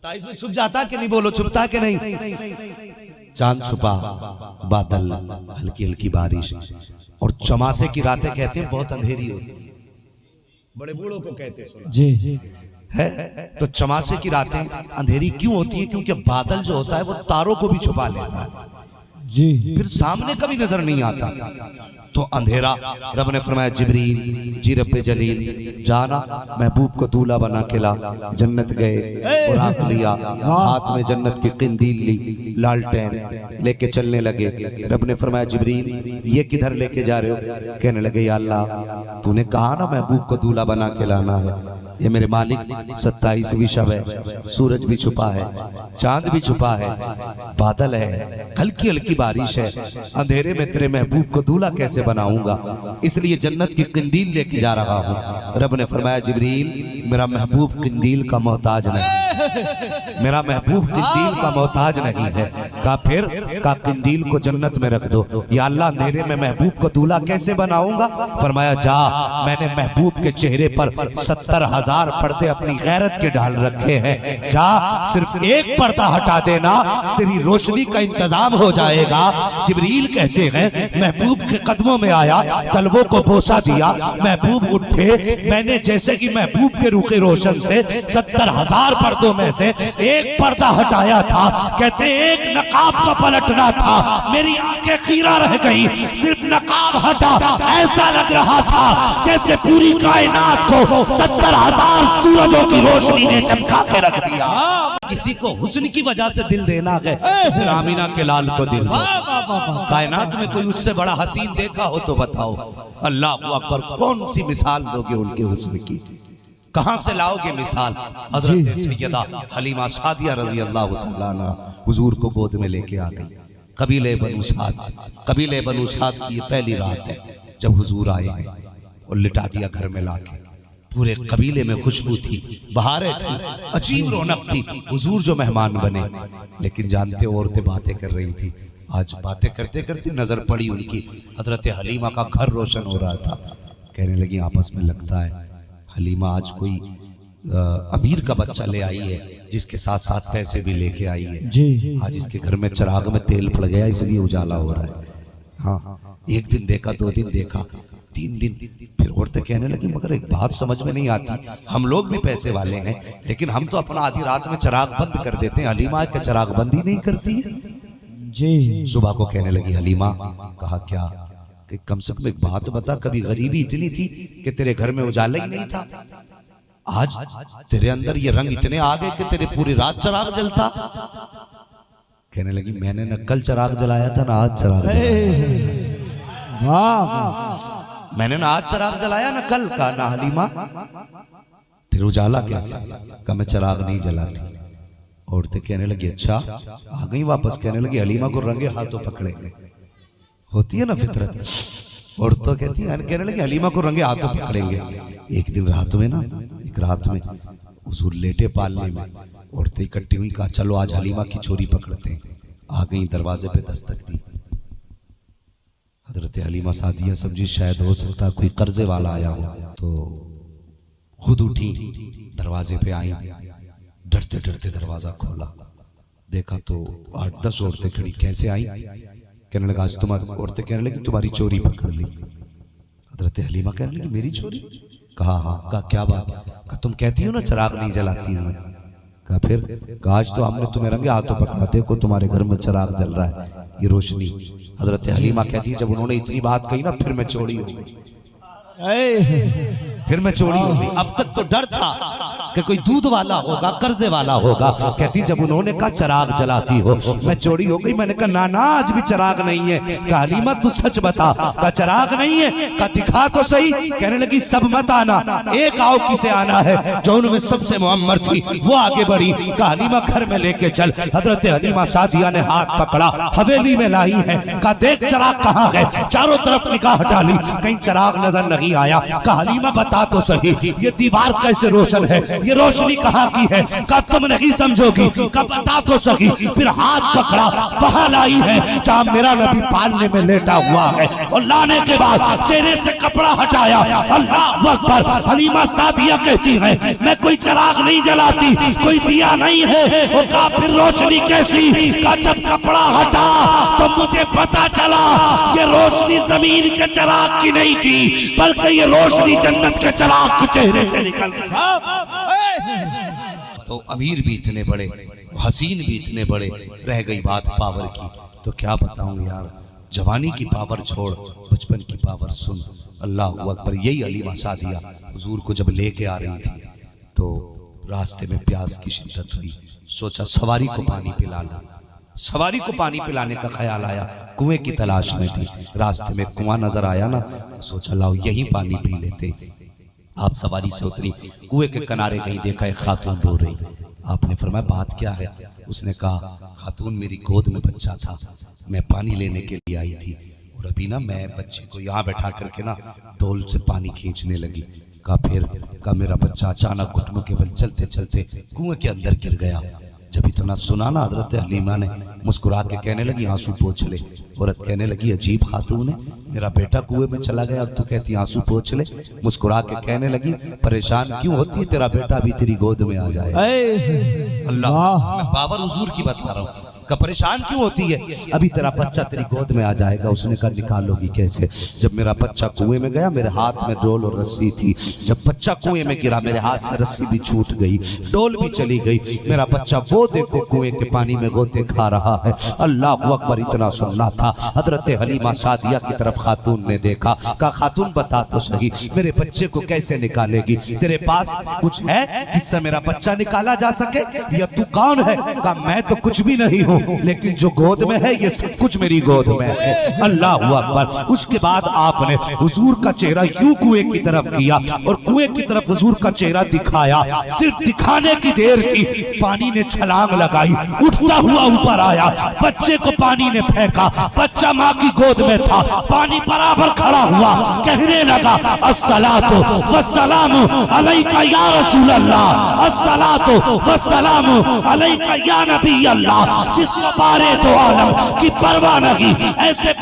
27 میں چھپ جاتا کہ نہیں؟ بولو چھپتا کہ نہیں؟ چاند چھپا، بادل، ہلکی ہلکی بارش، اور چماسے کی راتیں کہتے ہیں بہت اندھیری ہوتی ہیں، بڑے بوڑھوں کو کہتے ہیں جی ہے۔ تو چماسے کی راتیں اندھیری کیوں ہوتی ہیں؟ کیونکہ بادل جو ہوتا ہے وہ تاروں کو بھی چھپا لیتا ہے، جی پھر سامنے کبھی نظر نہیں آتا، تو اندھیرا۔ رب نے فرمایا جبریل جی رب جلیل جانا محبوب کو دولہا بنا کے لا۔ جنت گئے، براق لیا، ہاتھ میں جنت کی قندیل لی، لالٹین لے کے چلنے لگے۔ رب نے فرمایا جبریل یہ کدھر لے کے جا رہے ہو؟ کہنے لگے یا اللہ تو نے کہا نا محبوب کو دولہا بنا کے لانا ہے، یہ میرے مالک 27ویں شب ہے، سورج بھی چھپا ہے، چاند بھی چھپا ہے، بادل ہے، ہلکی ہلکی بارش ہے، اندھیرے میں تیرے محبوب کو دولہا کیسے بناؤں گا؟ اس لیے جنت کی قندیل لے کے جا رہا ہوں۔ رب نے فرمایا جبریل میرا محبوب قندیل کا محتاج نہیں، میرا محبوب قندیل کا محتاج نہیں ہے۔ کہا پھر؟ کہا قندیل کو جنت میں رکھ دو۔ یا اللہ اندھیرے میں محبوب کو دولہا کیسے بناؤں گا؟ فرمایا جا، میں نے محبوب کے چہرے پر 70,000 پردے اپنی غیرت کے ڈال رکھے ہیں، جا صرف ایک پردہ ہٹا دینا، تیری روشنی کا انتظام ہو جائے گا۔ جبریل کہتے ہیں محبوب کے قدموں میں آیا، تلووں کو بوسہ دیا، محبوب اٹھے، میں نے جیسے کہ محبوب کے رخ روشن سے 70,000 پردوں میں سے ایک پردہ ہٹایا تھا، کہتے ایک نقاب کا پلٹنا تھا، میری آنکھیں خیرہ رہ گئی، صرف نقاب ہٹا، ایسا لگ رہا تھا جیسے پوری کائنات کو 70,000 سورجوں کی روشنی نے چمکا کے رکھ دیا۔ کسی کو حسن کی وجہ سے دل دینا ہے، پھر آمینہ کے لال کو دل دو۔ کائنات میں کوئی اس سے بڑا حسین دیکھا ہو تو بتاؤ۔ اللہ اکبر، کون سی مثال دو گے ان کے حسن کی؟ کہاں سے لاؤ گے مثال؟ حضرت سیدہ حلیمہ سعدیہ رضی اللہ تعالیٰ عنہ حضور کو گود میں لے کے آ گئی۔ قبیلہ بنو سعد، قبیلہ بنو سعد کی یہ پہلی رات ہے جب حضور آئے ہیں، اور لٹا دیا گھر میں لا کے۔ پورے قبیلے میں خوشبو تھی، بہاریں تھی، عجیب رونق تھی۔ حضور جو مہمان بنے، لیکن جانتے عورتیں باتیں کر رہی تھی۔ آج باتیں کرتے کرتے نظر پڑی ان کی، حضرت حلیمہ کا گھر روشن ہو رہا تھا۔ کہنے لگی آپس میں لگتا ہے حلیمہ آج کوئی امیر کا بچہ لے آئی ہے، جس کے ساتھ ساتھ پیسے بھی لے کے آئی ہے۔ آج اس کے گھر میں چراغ میں تیل پڑ گیا، اس لیے اجالا ہو رہا ہے۔ ہاں، ایک دن دیکھا، 2 دن دیکھا، 3 دن، پھر عورتیں کہنے لگی مگر ایک بات سمجھ میں نہیں آتی، ہم لوگ بھی پیسے والے ہیں لیکن ہم تو اپنا آدھی رات میں چراغ بند کر دیتے ہیں، حلیمہ کا چراغ بندی نہیں کرتی ہے۔ جی صبح کو کہنے لگی حلیمہ، کہا کیا؟ کہ کم سے کم ایک بات بتا، کبھی غریبی اتنی تھی کہ تیرے گھر میں اجالا ہی نہیں تھا، آج تیرے اندر یہ رنگ اتنے آ گئے کہ تیرے پوری رات چراغ جلتا۔ کہنے لگی میں نے نہ کل چراغ جلایا تھا نہ آج چراغ جلایا، میں نے نہ آج چراغ جلایا نہ کل کا، نہ حلیمہ پھر اجالا کیسے؟ کہ میں چراغ نہیں جلاتی۔ عورتیں کہنے لگی اچھا آ گئی واپس؟ کہنے لگی حلیمہ کو رنگے ہاتھوں پکڑیں گے، ہوتی ہے نا فطرت، عورتوں کہتی ہیں، کہنے لگی حلیمہ کو رنگے ہاتھوں پکڑیں گے۔ ایک دن رات میں نا، ایک رات میں حضور لیٹے پالنے میں، عورتیں اکٹھی ہوئی، کہا چلو آج حلیمہ کی چوری پکڑتے ہیں۔ آ گئی، دروازے پہ دستک دی۔ حضرت حلیمہ سعدیہ سمجھی شاید ہو سکتا کوئی قرضے والا آیا ہو، تو خود اٹھی، دروازے پہ آئیں، ڈرتے ڈرتے دروازہ کھولا، دیکھا تو 8-10 عورتیں کھڑی۔ کیسے آئیں؟ کہنے لگا آج تمہاری، عورتیں کہنے لگی تمہاری چوری پکڑ لی۔ حضرت حلیمہ کہنے لگی میری چوری؟ کہا ہاں۔ کہا کیا بات؟ کہا تم کہتی ہو نا چراغ نہیں جلاتی میں۔ کہا پھر؟ کہا آج تو ہم نے تمہیں رنگے ہاتھوں پکڑا، دیکھو تمہارے گھر میں چراغ جل رہا ہے، یہ روشنی۔ حضرت حلیمہ کہتی ہے جب انہوں نے اتنی بات کہی نا، پھر میں چوری ہو گئی، پھر میں چوری ہو گئی۔ اب تک تو ڈر تھا کہ کوئی دودھ والا ہوگا، قرضے والا ہوگا۔ کہتی جب انہوں نے کہا چراغ جلاتی ہو، میں چوری ہو گئی۔ میں نے کہا نا آج بھی چراغ نہیں ہے۔ کہا حلیمہ تو سچ بتا، کہا چراغ نہیں ہے؟ کہا دکھا تو صحیح۔ کہنے لگی سب مت آنا، ایک آؤ کسے آنا ہے۔ جو ان میں سب سے معمر تھی وہ آگے بڑھی۔ کہا حلیمہ گھر میں لے کے چل۔ حضرت حلیمہ سعدیہ نے ہاتھ پکڑا، حویلی میں لائی ہے۔ کہا دیکھ چراغ کہاں ہے؟ چاروں طرف نگاہ ڈالی، کہیں چراغ نظر نہیں آیا۔ کہا حلیمہ بتا تو صحیح، یہ دیوار کیسے روشن ہے؟ یہ روشنی کہاں کی ہے؟ کہا تم نہیں سمجھو گی، کہا بتا تو سکی۔ پھر ہاتھ پکڑا، وہاں لائی ہے جہاں میرا نبی پالنے میں لیٹا ہوا ہے، اور لانے کے بعد چہرے سے کپڑا ہٹایا۔ اللہ اکبر۔ حلیمہ سعدیہ کہتی ہے میں کوئی چراغ نہیں جلاتی، کوئی دیا نہیں ہے۔ وہ کہا پھر روشنی کیسی؟ کہا جب کپڑا ہٹا تو مجھے پتا چلا یہ روشنی زمین کے چراغ کی نہیں تھی، بلکہ یہ روشنی جنت کے چراغ کے چہرے سے نکل گئی۔ تو امیر بھی اتنے بڑے، حسین بھی اتنے بڑے، رہ گئی بات پاور کی۔ تو کیا بتاؤں یار، جوانی کی پاور چھوڑ، بچپن کی پاور سن۔ اللہ اکبر۔ یہی حلیمہ سعدیہ حضور کو جب لے کے آ رہی تھی تو راستے میں پیاس کی شدت ہوئی، سوچا سواری کو پانی پلا لوں۔ سواری کو پانی پلانے کا خیال آیا، کنویں کی تلاش میں تھی، راستے میں کنواں نظر آیا نا، تو سوچا لاؤ یہی پانی پی لیتے۔ آپ سواری سے اتری، کنویں کے کنارے کہیں دیکھا ایک خاتون رو رہی۔ آپ نے فرمایا بات کیا ہے؟ اس نے کہا خاتون میری گود میں بچہ تھا، میں پانی لینے کے لیے آئی تھی، اور ابھی نا میں بچے کو یہاں بیٹھا کر کے نا ڈول سے پانی کھینچنے لگی۔ کہا میرا بچہ اچانک گھٹنوں کے بل چلتے چلتے کنویں کے اندر گر گیا۔ جب اتنا سنا نا حضرت حلیمہ نے مسکرا کے کہنے لگی آنسو پوچھ لے۔ عورت کہنے لگی عجیب خاتون ہے، میرا بیٹا کنویں میں چلا گیا اور تو کہتی آنسو پوچھ لے۔ مسکرا کے کہنے لگی پریشان کیوں ہوتی ہے، تیرا بیٹا بھی تیری گود میں آ جائے۔ اللہ، میں پاور حضور کی بتا رہا ہوں۔ کہ پریشان کیوں ہوتی ہے، ابھی تیرا بچہ تیری گود میں آ جائے گا۔ اس نے کہا نکالو گی کیسے؟ جب میرا بچہ کنویں میں گیا میرے ہاتھ میں ڈول اور رسی تھی، جب بچہ کنویں میں گرا میرے ہاتھ سے رسی بھی چھوٹ گئی، ڈول بھی چلی گئی، میرا بچہ وہ دیکھو کنویں کے پانی میں غوطے کھا رہا ہے۔ اللہ اکبر۔ اتنا سننا تھا، حضرت حلیمہ سعدیہ کی طرف خاتون نے دیکھا، کہا خاتون بتا تو صحیح میرے بچے کو کیسے نکالے گی؟ تیرے پاس کچھ ہے جس سے میرا بچہ نکالا جا سکے، یا تو کون ہے؟ کہا میں تو کچھ بھی نہیں ہوں، لیکن جو گود میں ہے یہ سب کچھ میری گود میں ہے۔ اللہ اکبر۔ اس کے بعد آپ نے حضور کا چہرہ یوں کنویں کی طرف کیا اور کنویں کی طرف حضور کا چہرہ دکھایا، صرف دکھانے کی دیر کی، پانی نے چھلانگ لگائی، اٹھتا ہوا اوپر آیا، بچے کو پانی نے پھینکا، بچہ ماں کی گود میں تھا، پانی برابر کھڑا ہوا، کہنے لگا الصلاۃ والسلام علیک یا رسول اللہ، الصلاۃ والسلام علیک یا نبی اللہ۔ جس کو بارے تو عالم کی پرواہ نہیں، ایسے